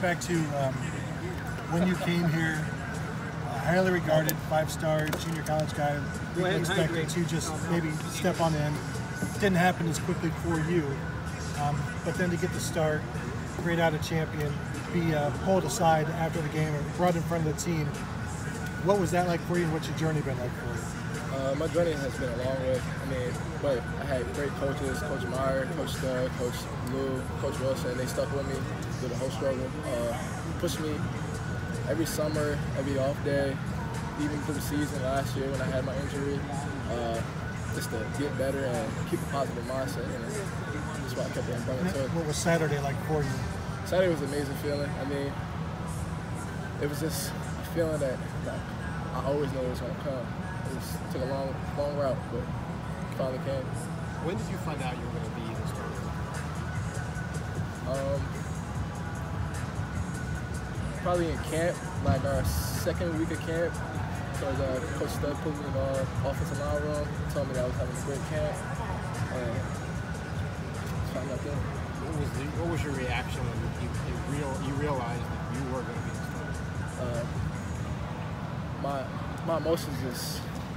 back to when you came here, highly regarded, 5-star junior college guy, people expected to just maybe step on in. Didn't happen as quickly for you, but then to get the start, grade out a champion, be pulled aside after the game or brought in front of the team. What was that like for you, and what's your journey been like for you? My journey has been a long way. But I had great coaches, Coach Meyer, Coach Stud, Coach Lou, Coach Wilson. They stuck with me through the whole struggle, pushed me every summer, every off day, even through the season last year when I had my injury, just to get better and keep a positive mindset. And that's why I kept on bringing to it. What was Saturday like for you? Saturday was an amazing feeling. It was just a feeling that I always knew it was going to come. It took a long route, but it finally came. When did you find out you were going to be the starter? Probably in camp, like our second week of camp. Because Coach Stud put me in the offensive line room, told me that I was having a great camp, and found out then. What was your reaction when you realized that you were going to be the starter? My emotions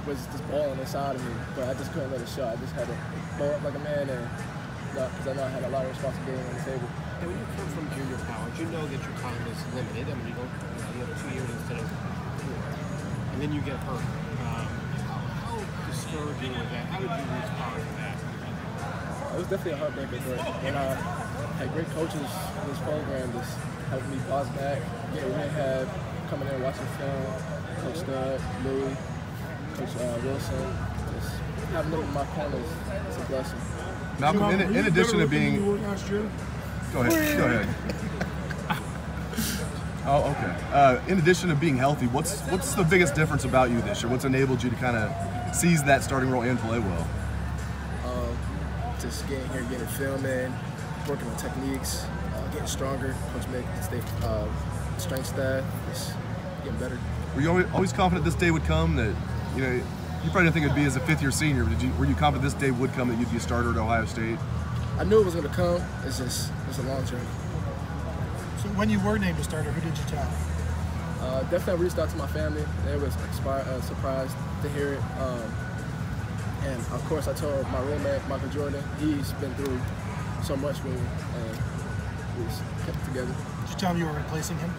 was just boiling inside of me, but I just couldn't let it show. I just had to blow up like a man, and because I know I had a lot of responsibility on the table. And when you come from junior college, you know that your time is limited. You have 2 years instead of 4, and then you get hurt. How discouraging was that? How did you respond to that? It was definitely a heartbreaker, but when I had great coaches in this program, just helped me bounce back. Yeah, we may have coming in watching film, Coach Stud, Louis, Coach Wilson, just having them in my corners, it's a blessing. Malcolm, in addition to being... Go ahead. Oh, okay. In addition to being healthy, what's the biggest difference about you this year? What's enabled you to kind of seize that starting role and play well? Just getting here, getting film in, working on techniques, getting stronger. Coach Mick, strength staff, just getting better. Were you always confident this day would come? That you probably didn't think it'd be as a 5th-year senior, but were you confident this day would come that you'd be a starter at Ohio State? I knew it was going to come. It's a long journey. So when you were named a starter, who did you tell? Definitely reached out to my family. They were surprised to hear it. And of course, I told my roommate, Michael Jordan. He's been through so much with me, and we just kept it together. Did you tell him you were replacing him?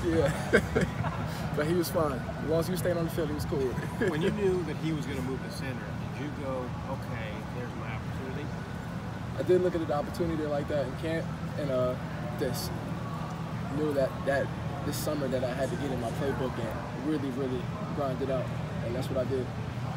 Yeah. But he was fine. As long as he stayed on the field, he was cool. When you knew that he was going to move to center, did you go, okay, there's my opportunity? I did look at the opportunity like that in camp, and just knew that this summer that I had to get in my playbook and really grind it out, and that's what I did.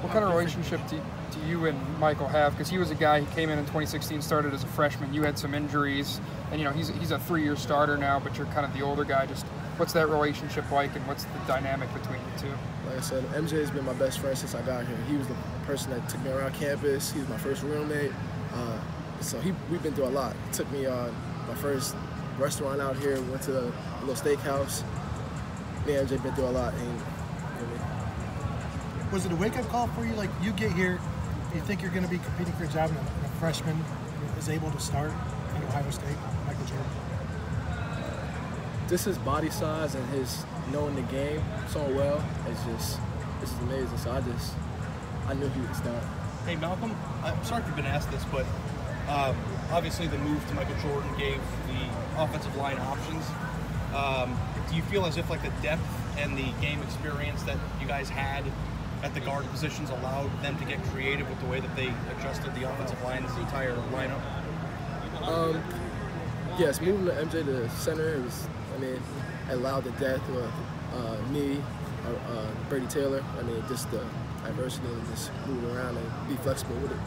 What kind of relationship do you and Michael have? Because he was a guy who came in 2016, started as a freshman. You had some injuries, and he's a 3-year starter now, but you're kind of the older guy. Just what's that relationship like, and what's the dynamic between the two? Like I said, MJ has been my best friend since I got here. He was the person that took me around campus. He was my first roommate. So we've been through a lot. He took me on my first restaurant out here. We went to a little steakhouse. Me and MJ been through a lot. Was it a wake-up call for you? Like, you get here, you think you're going to be competing for a job, and a freshman is able to start at Ohio State, Michael Jordan? Just his body size and his knowing the game so well, this is amazing. So I knew he would start. Hey Malcolm, I'm sorry if you've been asked this, but obviously the move to Michael Jordan gave the offensive line options. Do you feel as if like the depth and the game experience that you guys had at the guard positions allowed them to get creative with the way that they adjusted the offensive line's entire lineup? Yes, moving to MJ to center, it allowed the depth of me, Brady Taylor. Just the diversity and just moving around and be flexible with it.